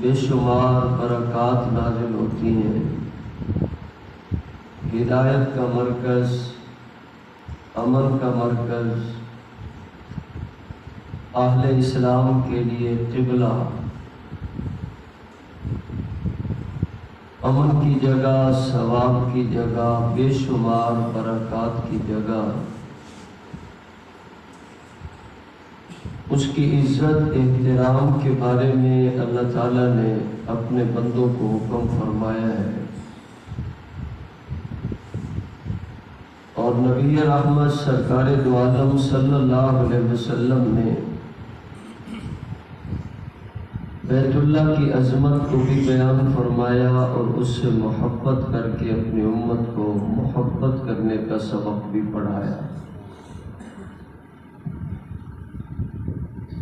بے شمار برکات نازل ہوتی ہیں۔ ہدایت کا مرکز، امن کا مرکز، اہل اسلام کے لیے قبلہ، امن کی جگہ، ثواب کی جگہ، بے شمار برکات کی جگہ، اس کی عزت احترام کے بارے میں اللہ تعالیٰ نے اپنے بندوں کو حکم فرمایا ہے، اور نبی رحمت سرکار دو عالم صلی اللہ علیہ وسلم نے بیت اللہ کی عظمت کو بھی بیان فرمایا اور اس سے محبت کر کے اپنی امت کو محبت کرنے کا سبق بھی پڑھایا۔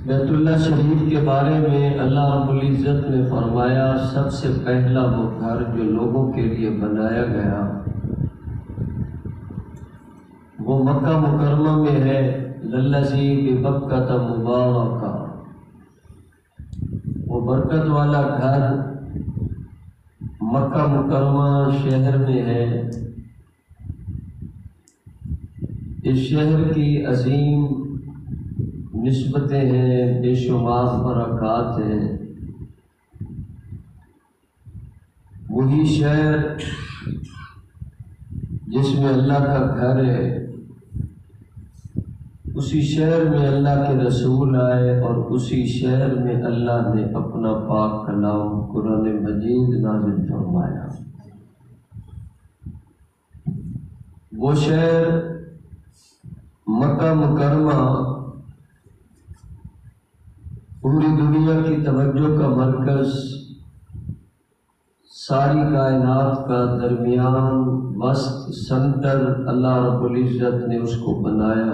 بیت اللہ شریف کے بارے میں اللہ رب العزت نے فرمایا، سب سے پہلا وہ گھر جو لوگوں کے لیے بنایا گیا وہ مکہ مکرمہ میں ہے، للذی ببکۃ مبارکہ، وہ برکت والا گھر مکہ مکرمہ شہر میں ہے۔ اس شہر کی عظیم نسبتیں ہیں، بے شمار برکات ہیں۔ وہی شہر جس میں اللہ کا گھر ہے، اسی شہر میں اللہ کے رسول آئے اور اسی شہر میں اللہ نے اپنا پاک کلام قرآن مجید نازل فرمایا۔ وہ شہر مکہ مکرمہ پوری دنیا کی توجہ کا مرکز، ساری کائنات کا درمیان وسط سنٹر اللہ رب العزت نے اس کو بنایا،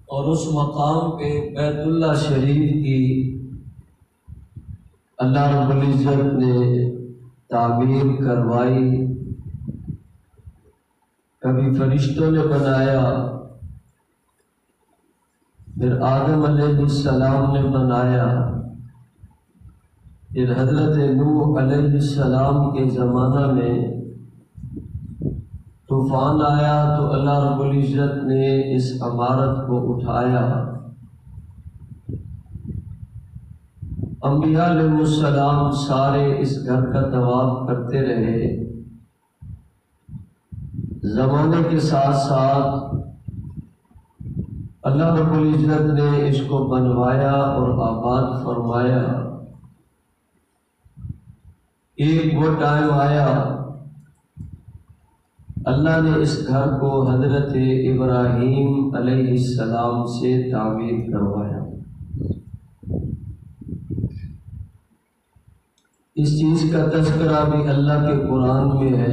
اور اس مقام پہ بیت اللہ شریف کی اللہ رب العزت نے تعمیر کروائی۔ کبھی فرشتوں نے بنایا، پھر آدم علیہ السلام نے بنایا، پھر حضرت نوح علیہ السلام کے زمانہ میں طوفان آیا تو اللہ رب العزت نے اس عمارت کو اٹھایا۔ انبیاء علیہ السلام سارے اس گھر کا طواف کرتے رہے۔ زمانے کے ساتھ ساتھ اللہ رب العزت نے اس کو بنوایا اور آباد فرمایا۔ ایک وہ ٹائم آیا، اللہ نے اس گھر کو حضرت ابراہیم علیہ السلام سے تعمیر کروایا۔ اس چیز کا تذکرہ بھی اللہ کے قرآن میں ہے،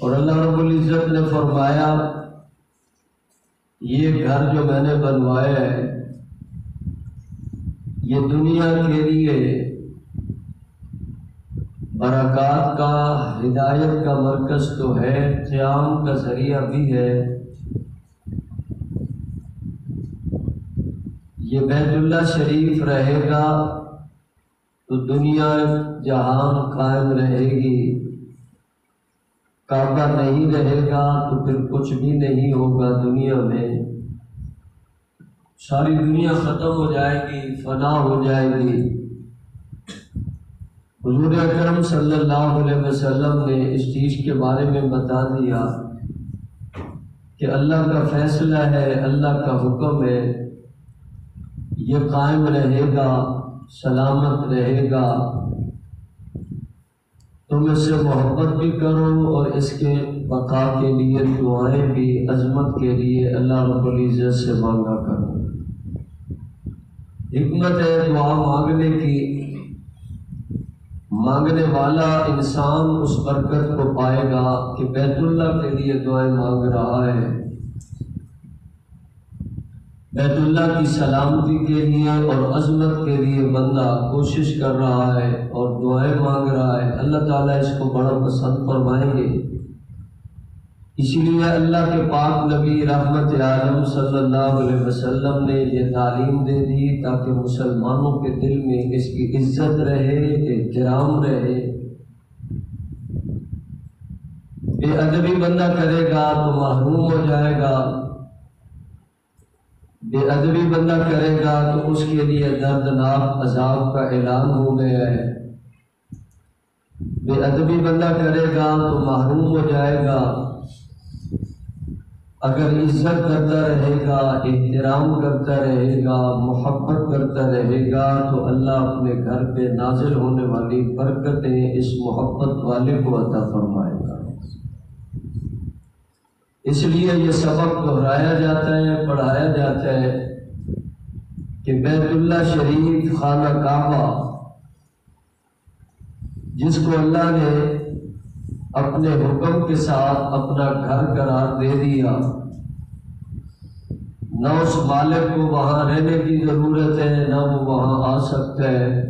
اور اللہ رب العزت نے فرمایا، یہ گھر جو میں نے بنوایا ہے یہ دنیا کے لیے برکات کا، ہدایت کا مرکز تو ہے، قیام کا ذریعہ بھی ہے۔ یہ بیت اللہ شریف رہے گا تو دنیا جہان قائم رہے گی، کعبہ نہیں رہے گا تو پھر کچھ بھی نہیں ہوگا دنیا میں، ساری دنیا ختم ہو جائے گی، فنا ہو جائے گی۔ حضور اکرم صلی اللہ علیہ وسلم نے اس چیز کے بارے میں بتا دیا کہ اللہ کا فیصلہ ہے، اللہ کا حکم ہے، یہ قائم رہے گا، سلامت رہے گا۔ تم اس سے محبت بھی کرو اور اس کے بقا کے لیے دعائیں بھی عظمت کے لیے اللہ رب العزت سے مانگا کرو۔ حکمت ہے دعا مانگنے کی، مانگنے والا انسان اس برکت کو پائے گا کہ بیت اللہ کے لیے دعائیں مانگ رہا ہے، بیت اللہ کی سلامتی کے لیے اور عظمت کے لیے بندہ کوشش کر رہا ہے اور دعائیں مانگ رہا ہے۔ اللہ تعالیٰ اس کو بڑا پسند فرمائیں گے۔ اس لیے اللہ کے پاک نبی رحمت عالم صلی اللہ علیہ وسلم نے یہ تعلیم دے دی تاکہ مسلمانوں کے دل میں اس کی عزت رہے، احترام رہے۔ بے ادبی بندہ کرے گا تو محروم ہو جائے گا، بے ادبی بندہ کرے گا تو اس کے لیے دردناک عذاب کا اعلان ہو گیا ہے۔ بے ادبی بندہ کرے گا تو محروم ہو جائے گا۔ اگر عزت کرتا رہے گا، احترام کرتا رہے گا، محبت کرتا رہے گا تو اللہ اپنے گھر پہ نازل ہونے والی برکتیں اس محبت والے کو عطا فرمائے گا۔ اس لیے یہ سبق دہرایا جاتا ہے، پڑھایا جاتا ہے کہ بیت اللہ شریف، خانہ کعبہ، جس کو اللہ نے اپنے حکم کے ساتھ اپنا گھر قرار دے دیا، نہ اس مالک کو وہاں رہنے کی ضرورت ہے، نہ وہ وہاں آ سکتا ہے۔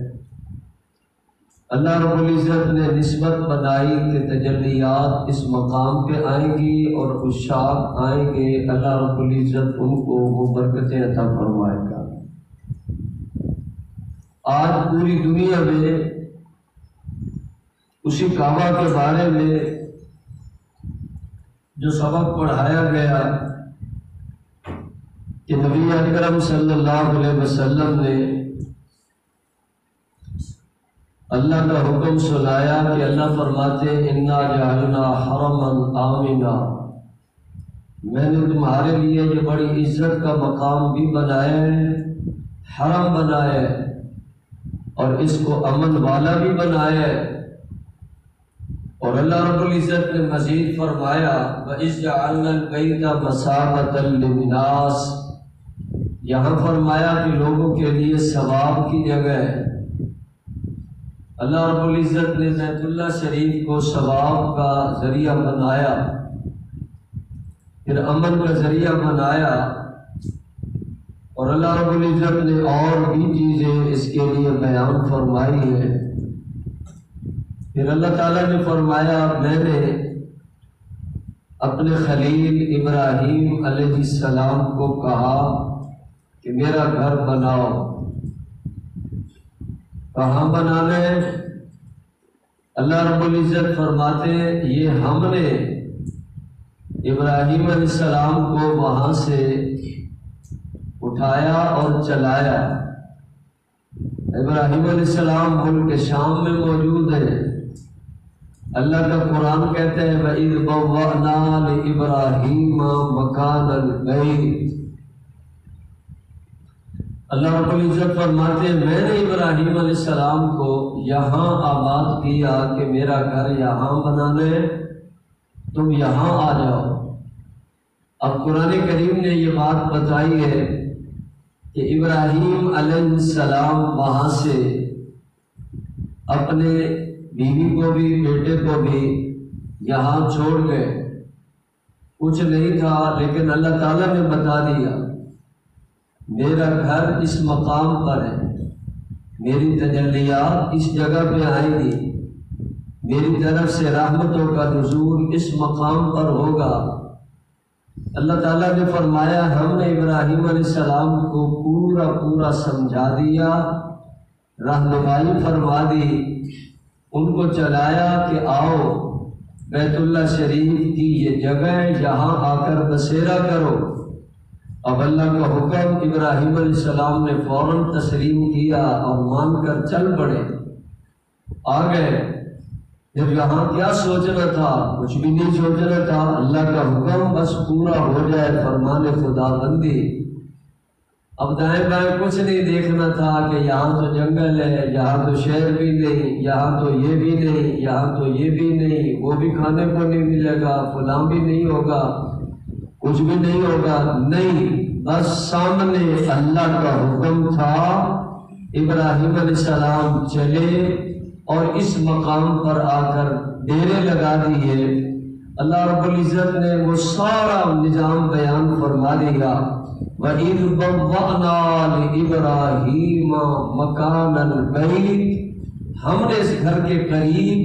اللہ رب العزت نے نسبت بنائی کہ تجلیات اس مقام پہ آئیں گی اور عشاق آئیں گے، اللہ رب العزت ان کو وہ برکتیں عطا فرمائے گا۔ آج پوری دنیا میں اسی کعبہ کے بارے میں جو سبق پڑھایا گیا کہ نبی اکرم صلی اللہ علیہ وسلم نے اللہ کا حکم سنایا کہ اللہ فرماتے انا جعلنا حرما آمنا، میں نے تمہارے لیے یہ بڑی عزت کا مقام بھی بنایا ہے، حرم بنایا ہے، اور اس کو امن والا بھی بنایا ہے۔ اور اللہ رب العزت نے مزید فرمایا وَإِذْ جَعَلْنَا الْبَيْتَ مَثَابَةً لِلنَّاسِ، یہاں فرمایا کہ لوگوں کے لیے ثواب کی جگہ ہے۔ اللہ رب العزت نے بیت اللہ شریف کو ثواب کا ذریعہ بنایا، پھر امن کا ذریعہ بنایا، اور اللہ رب العزت نے اور بھی چیزیں اس کے لیے بیان فرمائی ہیں۔ پھر اللہ تعالیٰ نے فرمایا میں نے اپنے خلیل ابراہیم علیہ السلام کو کہا کہ میرا گھر بناؤ۔ کہاں بنانا ہے؟ اللہ رب العزت فرماتے ہیں یہ ہم نے ابراہیم علیہ السلام کو وہاں سے اٹھایا اور چلایا۔ ابراہیم علیہ السلام ملک شام میں موجود ہے۔ اللہ کا قرآن کہتا ہے وَإِذْ بَوَّأْنَا لِإِبْرَاهِيمَ مَكَانَ الْبَيْتِ، اللہ رب العزت فرماتے ہیں میں نے ابراہیم علیہ السلام کو یہاں آباد کیا کہ میرا گھر یہاں بنانا ہے، تم یہاں آ جاؤ۔ اب قرآن کریم نے یہ بات بتائی ہے کہ ابراہیم علیہ السلام وہاں سے اپنے بیوی کو بھی بیٹے کو بھی یہاں چھوڑ گئے۔ کچھ نہیں تھا لیکن اللہ تعالیٰ نے بتا دیا میرا گھر اس مقام پر ہے، میری تجلیات اس جگہ پہ آئیں گی، میری طرف سے رحمتوں کا نزول اس مقام پر ہوگا۔ اللہ تعالیٰ نے فرمایا ہم نے ابراہیم علیہ السلام کو پورا سمجھا دیا، رہنمائی فرما دی، ان کو چلایا کہ آؤ بیت اللہ شریف کی یہ جگہ ہے، یہاں آ کر بسیرا کرو۔ اب اللہ کا حکم ابراہیم علیہ السلام نے فوراً تسلیم کیا اور مان کر چل پڑے، آ گئے۔ جب یہاں کیا سوچنا تھا؟ کچھ بھی نہیں سوچنا تھا، اللہ کا حکم بس پورا ہو جائے، فرمان خدا بندی۔ اب دائیں بائیں کچھ نہیں دیکھنا تھا کہ یہاں تو جنگل ہے، یہاں تو شہر بھی نہیں، یہاں تو یہ بھی نہیں، یہاں تو یہ بھی نہیں، وہ بھی کھانے کو نہیں ملے گا، فلاں بھی نہیں ہوگا، کچھ بھی نہیں ہوگا، نہیں، بس سامنے اللہ کا حکم تھا۔ ابراہیم علیہ السلام چلے اور اس مقام پر آ کر ڈیرے لگا دیے۔ اللہ رب العزت نے وہ سارا نظام بیان فرما دیا وَإِذْ بَوَّأْنَا لِإِبْرَاهِيمَ مَكَانَ الْبَيْتِ، ہم نے اس گھر کے قریب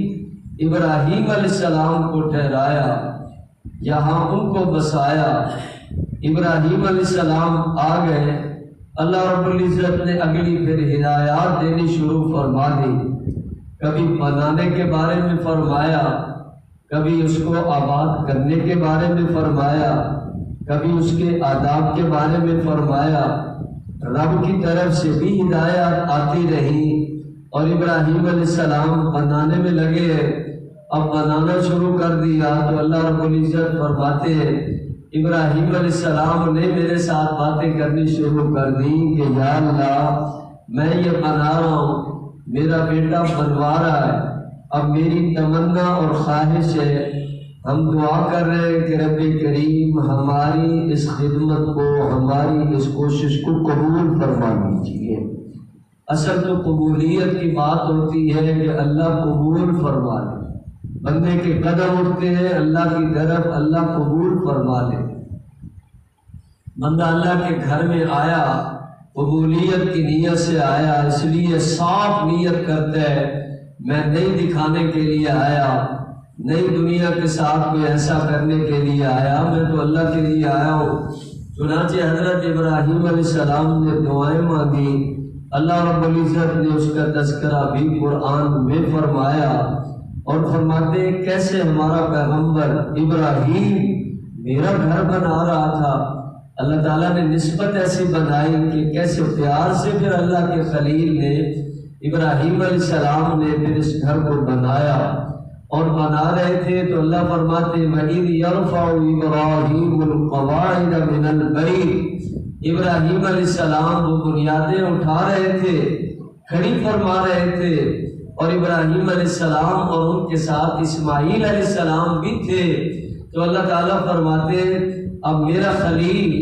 ابراہیم علیہ السلام کو ٹھہرایا۔ یہاں ان کو بسایا۔ ابراہیم علیہ السلام آ گئے، اللہ رب العزت نے اگلی پھر ہدایات دینی شروع فرما دی۔ کبھی بنانے کے بارے میں فرمایا، کبھی اس کو آباد کرنے کے بارے میں فرمایا، کبھی اس کے آداب کے بارے میں فرمایا۔ رب کی طرف سے بھی ہدایات آتی رہی اور ابراہیم علیہ السلام بنانے میں لگے۔ اب بنانا شروع کر دیا تو اللہ رب العزت فرماتے ہیں ابراہیم علیہ السلام نے میرے ساتھ باتیں کرنی شروع کر دی کہ یا اللہ میں یہ بنا رہا ہوں، میرا بیٹا بنوا رہا ہے، اب میری تمنا اور خواہش ہے، ہم دعا کر رہے ہیں کہ رب کریم ہماری اس خدمت کو، ہماری اس کوشش کو قبول فرما لیجیے۔ اصل تو قبولیت کی بات ہوتی ہے کہ اللہ قبول فرما لے، بندے کے قدم اٹھتے ہیں اللہ کی طرف، اللہ قبول فرما لے۔ بندہ اللہ کے گھر میں آیا، قبولیت کی نیت سے آیا، اس لیے صاف نیت کرتا ہے میں نہیں دکھانے کے لیے آیا، نئی دنیا کے ساتھ کوئی ایسا کرنے کے لیے آیا، میں تو اللہ کے لیے آیا ہوں۔ چنانچہ حضرت ابراہیم علیہ السلام نے دعائیں مانگی، اللہ رب العزت نے اس کا تذکرہ بھی قرآن میں فرمایا اور فرماتے ہیں کیسے ہمارا پیغمبر ابراہیم میرا گھر بنا رہا تھا۔ اللہ تعالیٰ نے نسبت ایسی بنائی کہ کیسے پیار سے پھر اللہ کے خلیل نے ابراہیم علیہ السلام نے پھر اس گھر کو بنایا اور بنا رہے تھے تو اللہ فرماتے وَإِذْ يَرْفَعُ إِبْرَاهِيمُ الْقَوَاعِدَ مِنَ الْبَيْتِ، ابراہیم علیہ السلام وہ بنیادیں اٹھا رہے تھے، کھڑی فرما رہے تھے، اور ابراہیم علیہ السلام اور ان کے ساتھ اسماعیل علیہ السلام بھی تھے۔ تو اللہ تعالیٰ فرماتے اب میرا خلیل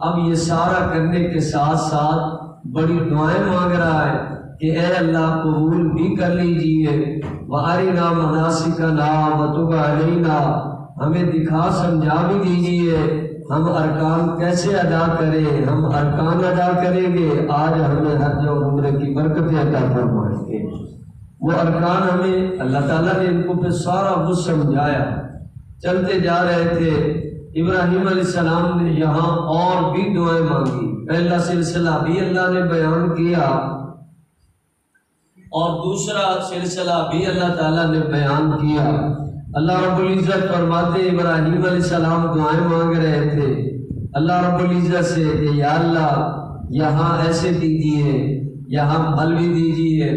اب یہ سارا کرنے کے ساتھ ساتھ بڑی دعائیں مانگ رہا ہے کہ اے اللہ قبول بھی کر لیجئے، وَأَرِنَا مَنَاسِكَنَا وَتُبْ عَلَيْنَا، ہمیں دکھا سمجھا بھی دیجئے ہم ارکان کیسے ادا کریں، ہم ارکان ادا کریں گے، آج ہمیں حج اور عمرے کی برکتیں عطا فرمائیں گے۔ وہ ارکان ہمیں اللہ تعالیٰ نے ان کو پھر سارا وہ سمجھایا۔ چلتے جا رہے تھے، ابراہیم علیہ السلام نے یہاں اور بھی دعائیں مانگی، پہلا سلسلہ بھی اللہ نے بیان کیا اور دوسرا سلسلہ بھی اللہ تعالیٰ نے بیان کیا۔ اللہ رب العزت فرماتے ابراہیم علیہ السلام دعائیں مانگ رہے تھے اللہ رب العزت سے کہ یا اللہ یہاں ایسے دیجیے، یہاں پھل بھی دیجیے،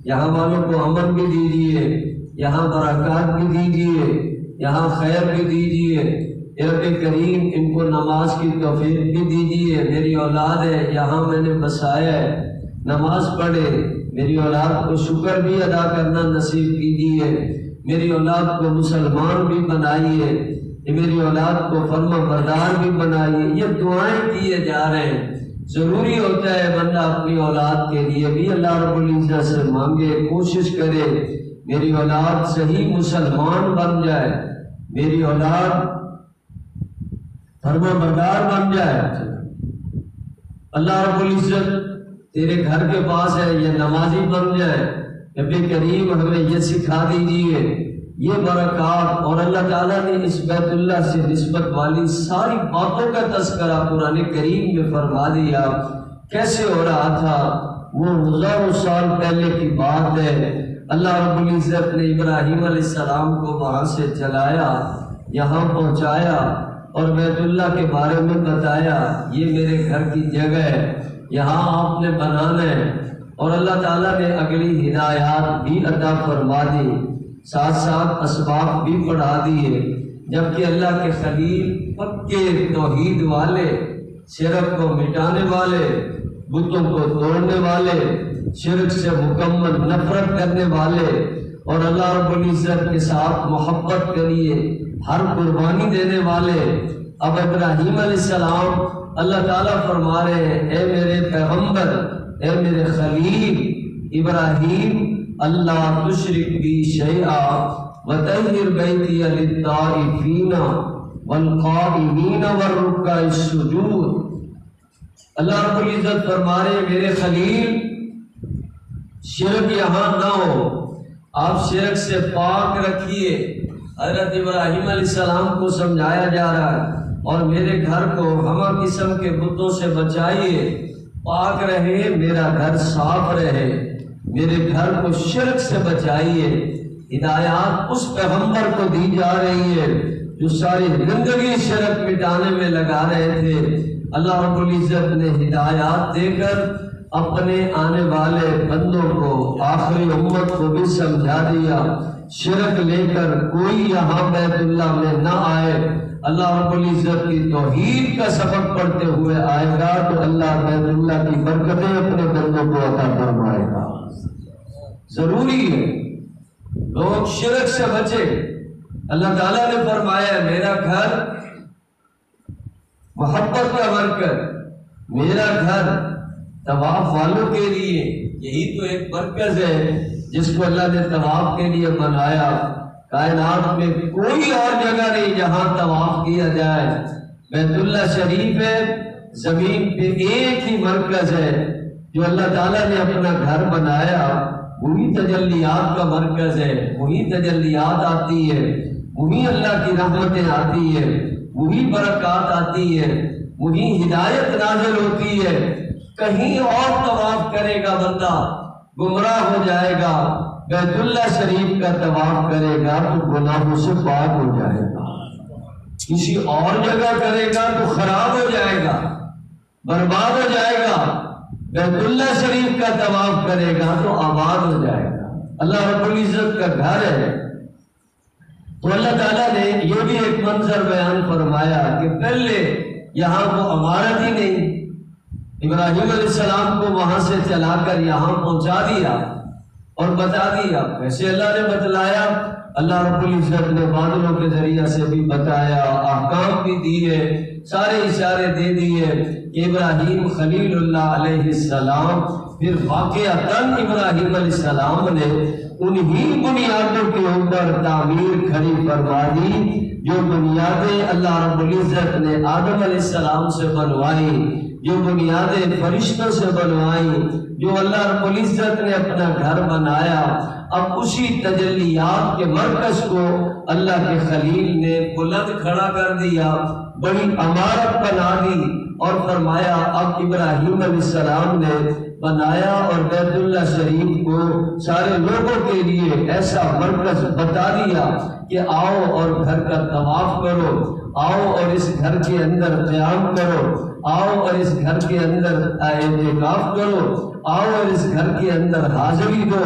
یہاں والوں کو امن بھی دیجیے، یہاں برکات بھی دیجیے، یہاں خیر بھی دیجیے، رب کریم ان کو نماز کی توفیق بھی دیجیے، میری اولاد ہے یہاں میں نے بسایا ہے، نماز پڑھے، میری اولاد کو شکر بھی ادا کرنا نصیب کیجیے، میری اولاد کو مسلمان بھی بنائیے، میری اولاد کو فرما بردار بھی بنائیے۔ یہ دعائیں کیے جا رہے ہیں۔ ضروری ہوتا ہے بندہ اپنی اولاد کے لیے بھی اللہ رب العزت سے مانگے، کوشش کرے میری اولاد صحیح مسلمان بن جائے، میری اولاد فرما بردار بن جائے۔ اللہ رب العزت تیرے گھر کے پاس ہے یہ نمازی بن جائے، رب کریم ہمیں یہ سکھا دیجیے۔ یہ برکات اور اللہ تعالیٰ نے اس بیت اللہ سے نسبت والی ساری باتوں کا تذکرہ قرآن کریم میں فرما دیا۔ کیسے ہو رہا تھا؟ وہ ہزاروں سال پہلے کی بات ہے۔ اللہ رب العزت نے ابراہیم علیہ السلام کو وہاں سے چلایا، یہاں پہنچایا اور بیت اللہ کے بارے میں بتایا یہ میرے گھر کی جگہ ہے، یہاں آپ نے بنانا ہے، اور اللہ تعالیٰ نے اگلی ہدایات بھی عطا فرما دی، ساتھ ساتھ اسباب بھی پڑھا دیے، جبکہ اللہ کے خلیل پکے توحید والے، شرک کو مٹانے والے، بتوں کو توڑنے والے، شرک سے مکمل نفرت کرنے والے، اور اللہ رب العزت کے ساتھ محبت کے لیے ہر قربانی دینے والے۔ اب ابراہیم علیہ السلام اللہ تعالیٰ فرما رہے ہیں اے میرے پیغمبر، اے میرے خلیل ابراہیم، اللہ تشرک بی شیئا وطہر بیتی للطائفین والقائمین والرکع السجود۔ اللہ رب العزت فرما رہے ہیں میرے خلیل شرک یہاں نہ ہو، آپ شرک سے پاک رکھیے، حضرت ابراہیم علیہ السلام کو سمجھایا جا رہا ہے اور میرے گھر کو ہمہ قسم کے بتوں سے بچائیے، پاک رہے، میرا گھر صاف رہے، میرے گھر کو شرک سے بچائیے۔ ہدایات اس پیغمبر کو دی جا رہی ہے جو ساری زندگی شرک مٹانے میں لگا رہے تھے۔ اللہ رب العزت نے ہدایات دے کر اپنے آنے والے بندوں کو، آخری امت کو بھی سمجھا دیا، شرک لے کر کوئی یہاں بیت اللہ میں نہ آئے۔ اللہ رب العزت کی توحید کا سبق پڑھتے ہوئے آئے گا تو اللہ بیت اللہ کی برکتیں اپنے بندوں کو عطا فرمائے گا۔ ضروری ہے لوگ شرک سے بچے۔ اللہ تعالیٰ نے فرمایا میرا گھر محبت کا مرکز، میرا گھر طواف والوں کے لیے، یہی تو ایک مرکز ہے جس کو اللہ نے طواف کے لیے بنایا۔ کائنات میں کوئی اور جگہ نہیں جہاں طواف کیا جائے۔ بیت اللہ شریف ہے، زمین پہ ایک ہی مرکز ہے جو اللہ تعالیٰ نے اپنا گھر بنایا، وہی تجلیات کا مرکز ہے، وہی تجلیات آتی ہے، وہی اللہ کی رحمتیں آتی ہے، وہی برکات آتی ہے، وہی ہدایت نازل ہوتی ہے۔ کہیں اور طواف کرے گا بندہ گمراہ ہو جائے گا، بیت اللہ شریف کا طواف کرے گا تو گناہوں سے پاک ہو جائے گا، کسی اور جگہ کرے گا تو خراب ہو جائے گا، برباد ہو جائے گا، بیت اللہ شریف کا طواف کرے گا تو آباد ہو جائے گا۔ اللہ رب العزت کا گھر ہے۔ تو اللہ تعالیٰ نے یہ بھی ایک منظر بیان فرمایا کہ پہلے یہاں وہ عمارت ہی نہیں، ابراہیم علیہ السلام کو وہاں سے چلا کر یہاں پہنچا دیا اور بتا دیا۔ ویسے اللہ نے بتلایا، اللہ رب العزت نے بادلوں کے ذریعہ سے بھی بتایا، احکام بھی دیے، سارے اشارے دے دیے کہ ابراہیم خلیل اللہ علیہ السلام، پھر واقعتاً ابراہیم علیہ السلام نے انہی بنیادوں کے اوپر تعمیر کھڑی فرما دی جو بنیادیں اللہ رب العزت نے آدم علیہ السلام سے بنوائی، جو بنیادیں فرشتوں سے بنوائی، جو اللہ رب العزت نے اپنا گھر بنایا۔ اب اسی تجلیات کے مرکز کو اللہ کے خلیل نے بلند کھڑا کر دیا، بڑی عمارت بنا دی اور فرمایا اب ابراہیم علیہ السلام نے بنایا اور بیت اللہ شریف کو سارے لوگوں کے لیے ایسا مرکز بتا دیا کہ آؤ اور گھر کا طواف کرو، آؤ اور اس گھر کے اندر قیام کرو، آؤ اور اس گھر کے اندر اعتکاف کرو، آؤ اور اس گھر کے اندر حاضری دو،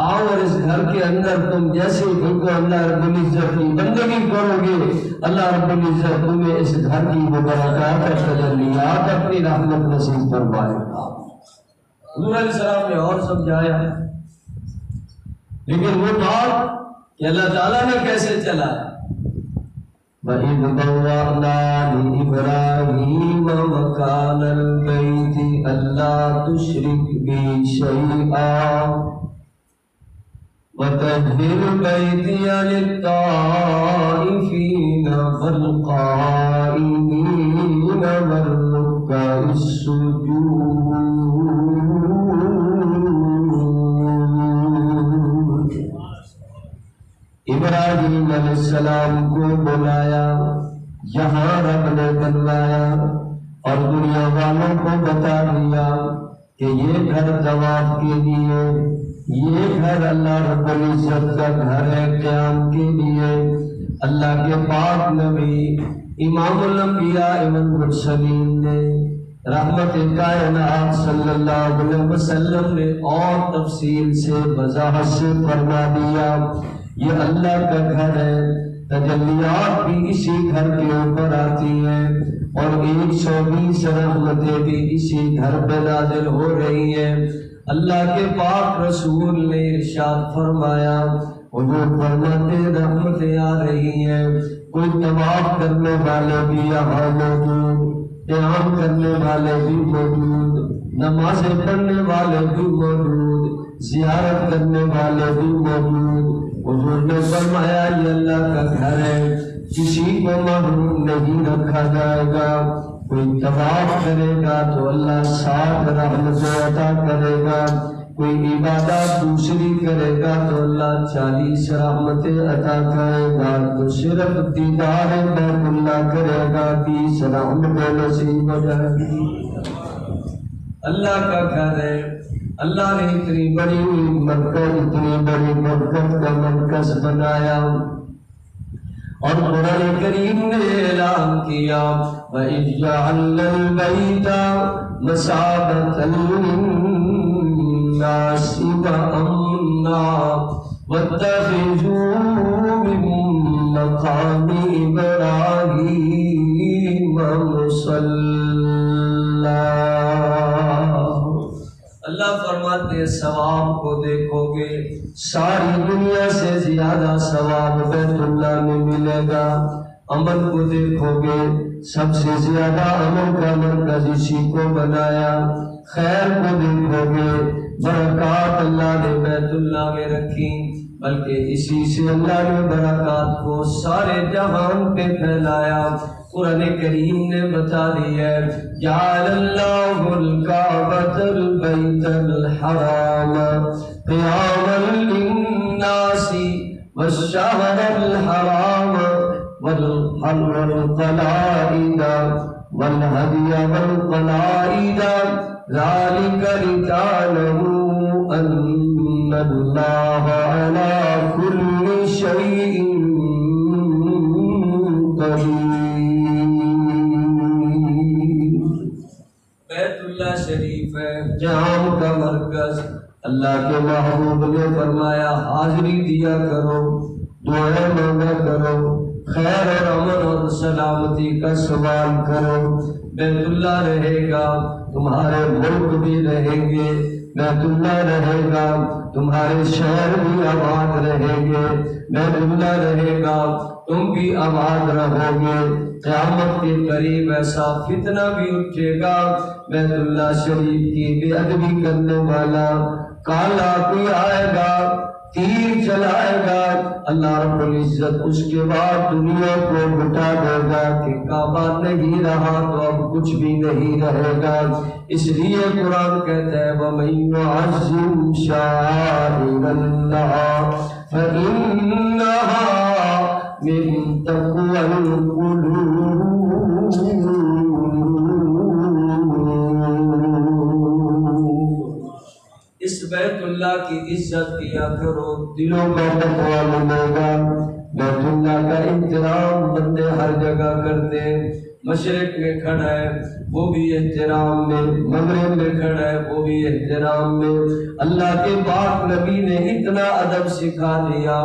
آؤ اور اس گھر کے اندر تم جیسے کو اللہ رب العزت کی بندگی کرو گے، اللہ رب العزت تمہیں اس گھر کی برکات اور تجلیات اپنی رحمت نصیب فرمائے گا۔ حضور علیہ السلام نے اور سمجھایا، لیکن وہ بات کہ اللہ تعالیٰ نے کیسے چلایا۔ وَإِذْ بَوَّأْنَا لِإِبْرَاهِيمَ مَكَانَ الْبَيْتِ أَلَّا تُشْرِكْ بِي شَيْئًا وَطَهِّرْ بَيْتِيَ لِلطَّائِفِينَ وَالْقَائِمِينَ وَالرُّكَّعِ السُّجُودِ۔ ابراہیم علیہ السلام کو بلایا، یہاں رب نے بنوایا اور دنیا والوں کو بتا دیا کہ یہ گھر طواف کے لیے، یہ گھر اللہ رب العزت کا گھر ہے قیام کے لیے۔ اللہ کے پاک نبی امام الانبیاء والمرسلین نے رحمت کائنات صلی اللہ علیہ وسلم نے اور تفصیل سے وضاحت سے فرما دیا یہ اللہ کا گھر ہے، تجلیات بھی اسی گھر کے اوپر آتی ہیں اور 120 رحمتیں بھی اسی گھر پہ نازل ہو رہی ہیں۔ اللہ کے پاک رسول نے ارشاد فرمایا، حضور فرماتے رحمتیں آ رہی ہیں، کوئی طواف کرنے والے بھی یہاں موجود، قیام کرنے والے بھی موجود، نمازیں پڑھنے والے بھی موجود، زیارت کرنے والے بھی موجود۔ حضور نے فرمایا یہ اللہ کا گھر ہے، کسی کو محروم نہیں رکھا جائے گا، کوئی طواف کرے گا تو اللہ 7 رحمتیں عطا کرے گا، کوئی عبادت دوسری کرے گا تو اللہ 40 رحمتیں عطا کرے گا، تو صرف دیدار بیت اللہ کرے گا 20 رحمتیں نصیب ہو جائیں گی۔ اللہ کا گھر ہے، اللہ نے اتنی بڑی مرکز، اتنی بڑی برکت کا مرکز بنایا، اور قرآن کریم نے اعلان کیا وَإِذْ جَعَلْنَا الْبَيْتَ مَثَابَةً لِلنَّاسِ وَأَمْنًا وَاتَّخِذُوا مِن مَّقَامِ إِبْرَاهِيمَ مُصَلًّى۔ اللہ فرماتے ہیں ثواب کو دیکھو گے ساری دنیا سے زیادہ ثواب بیت اللہ میں ملے گا، عمل کو دیکھو گے سب سے زیادہ عمل کا مرکز اسی کو بنایا، خیر کو دیکھو گے برکات اللہ نے بیت اللہ میں رکھی، بلکہ اسی سے اللہ نے برکات کو سارے جہان پہ پھیلایا۔ قرآن کریم نے بتا دیا ہے جعل اللہ الکعبۃ البیت الحرام قیاما للناس والشہر الحرام والقلائد والہدی والقلائد ذلک لتعلموا ان اللہ علی کل شیء قدیر۔ بیت اللہ شریف ہے جہان کا مرکز، اللہ کے محبوب نے فرمایا حاضری دیا کرو، دعائیں مانگا کرو، خیر اور امن اور سلامتی کا سوال کرو، بیت اللہ رہے گا تمہارے ملک بھی رہیں گے، بیت اللہ رہے گا تمہارے شہر بھی آباد رہیں گے، بیت اللہ رہے گا تم بھی آباد رہو گے۔ قیامت کے قریب ایسا فتنہ بھی اٹھے گا، بیت اللہ شریف کی بے ادبی کرنے والا کالا کوئی آئے گا، تیر چلائے گا، اللہ رب العزت اس کے بعد دنیا کو مٹا دے گا کہ کعبہ نہیں رہا تو اب کچھ بھی نہیں رہے گا۔ اس لیے قرآن کہتا ہے وَمَن يُعَظِّمْ شَعَائِرَ اللَّهِ فَإِنَّهَا مِن تَقْوَى الْقُلُوبِ۔ اس بیت اللہ کی عزت کیا کرو، دلوں کا تقویٰ ملے گا۔ بیت اللہ کا احترام بندے ہر جگہ کرتے ہیں، مشرق میں کھڑا ہے وہ بھی احترام میں، مغرب میں کھڑا ہے وہ بھی احترام میں۔ اللہ کے پاک نبی نے اتنا ادب سکھا دیا،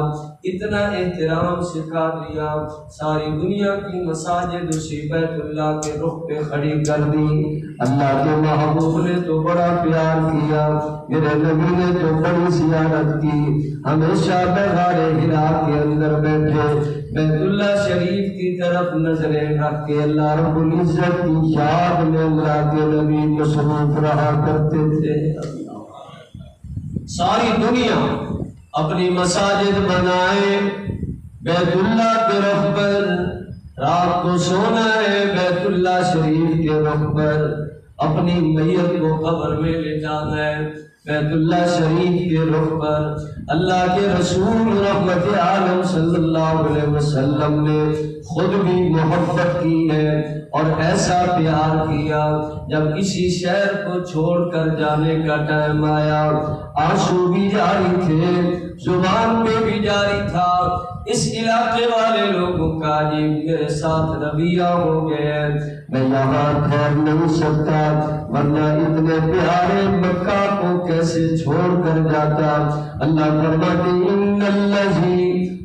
اتنا احترام سکھا دیا، ساری دنیا کی مساجد اسی بیت اللہ کے رخ پہ کھڑی کر دی۔ اللہ کے محبوب نے تو بڑا پیار کیا، میرے نبی نے تو بڑی زیارت کی، ہمیشہ بغار ہرا کے اندر بیٹھے بیت اللہ شریف کی طرف نظریں رکھ کے اللہ رب العزت کی یاد میں اللہ کے نبی مصروف رہا کرتے تھے۔ ساری دنیا اپنی مساجد بنائے بیت اللہ کے رخ پر، رات کو سونا ہے بیت اللہ شریف کے رخ پر، اپنی میت کو قبر میں لے جانا ہے بیت اللہ شریف کے رخ پر۔ اللہ کے رسول رحمت عالم صلی اللہ علیہ وسلم نے خود بھی محبت کی ہے اور ایسا پیار کیا، جب کسی شہر کو چھوڑ کر جانے کا ٹائم آیا آنسو بھی جاری تھے، زبان میں بھی جاری تھا، اس علاقے والے لوگوں کا عجیب میرے ساتھ رویہ ہو گیا، میں یہاں ٹھہر نہیں سکتا، ورنہ اتنے پیارے مکہ کو کیسے چھوڑ کر جاتا۔ اللہ فرماتے ان الذی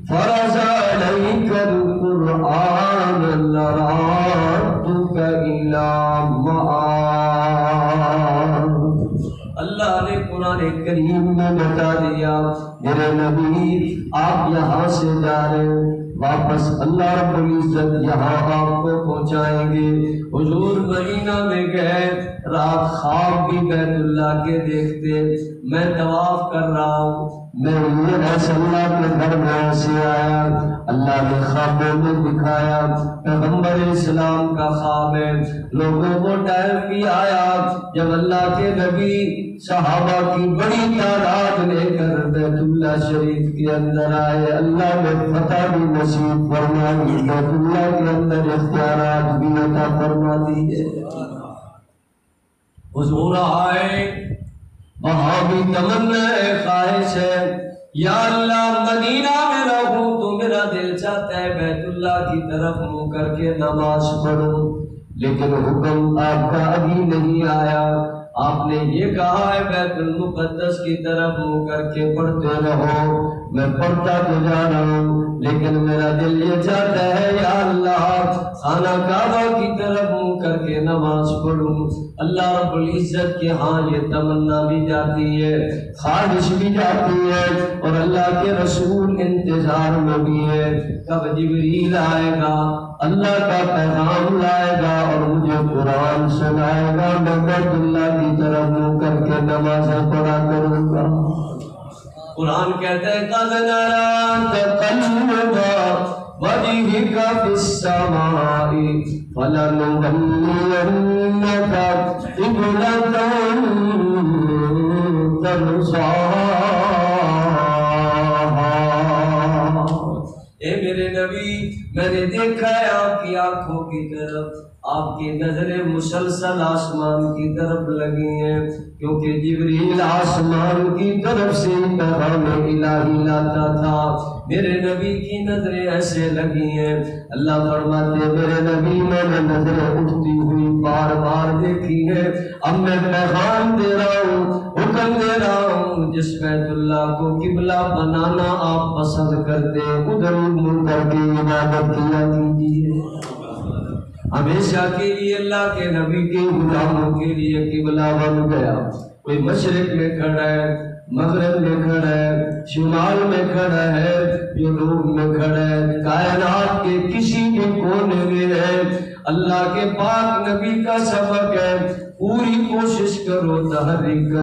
فرض علیک القرآن لرادک الی معاد۔ اللہ نے قرآن کریم میں بتا دیا میرے نبی آپ یہاں سے جا رہے ہیں، واپس اللہ رب العزت یہاں آپ کو پہنچائیں گے۔ حضور مدینہ میں گئے، رات خواب بھی بیت اللہ کے دیکھتے، میں طواف کر رہا ہوں، میں یہ ایسا اللہ کے گھر میں ایسے آیا، اللہ نے خوابوں میں دکھایا پیغمبر اسلام کا خواب ہے۔ لوگوں کو ٹائم بھی آیا جب اللہ کے نبی صحابہ کی بڑی تعداد لے کر بیت اللہ شریف کے اندر آئے، اللہ نے فتح بھی نصیب فرما دی، بیت اللہ کے اندر اختیارات بھی عطا فرما دیے۔ حضور آئے، وہاں بھی تمنا خواہش ہے یا اللہ مدینہ میں رہوں تو میرا دل چاہتا ہے بیت اللہ کی طرف منہ کر کے نماز پڑھوں، لیکن حکم آپ کا ابھی نہیں آیا۔ آپ نے یہ کہا ہے بیت المقدس کی طرف منہ کر کے پڑھتے رہو، میں پڑھتا تو جا رہا ہوں، لیکن میرا دل یہ چاہتا ہے یا اللہ خانہ کعبہ کی طرف منہ کر کے نماز پڑھوں۔ اللہ رب العزت کے ہاں یہ تمنا بھی جاتی ہے، خواہش بھی جاتی ہے، اور اللہ کے رسول انتظار میں بھی ہے کب جبریل آئے گا، اللہ کا پیغام لائے گا اور مجھے قرآن سنائے گا، میں بیت اللہ کی طرف منہ کر کے نمازیں پڑھا کروں گا۔ قرآن کہتا ہے قَدْ نَرَىٰ تَقَلُّبَ وَجْهِكَ فِي السَّمَاءِ فَلَنُوَلِّيَنَّكَ قِبْلَةً تَرْضَاهَا۔ اے میرے نبی، میں نے دیکھا ہے آپ کی آنکھوں کی طرف، آپ کی نظریں مسلسل آسمان کی طرف لگی ہیں، کیونکہ جبریل آسمان کی طرف سے پیغام الہی لاتا تھا۔ میرے نبی کی نظریں ایسے لگی ہیں، اللہ فرماتے میرے نبی میں نے نظریں اٹھتی ہوئی بار بار دیکھی ہے، اب میں پیغام دے رہا ہوں، حکم دے رہا ہوں، جس بیت اللہ کو قبلہ بنانا آپ پسند کرتے ادھر منہ کر کے عبادت کیا کیجیے۔ ہمیشہ کے لیے اللہ کے نبی کے غلاموں کے لیے قبلہ بن گیا۔ کوئی مشرق میں کھڑا ہے، مغرب میں کھڑا ہے، شمال میں کھڑا ہے، جنوب میں کھڑا ہے، کائنات کے کسی بھی کونے میں ہے، اللہ کے پاک نبی کا سبق ہے، پوری کوشش کرو تحریک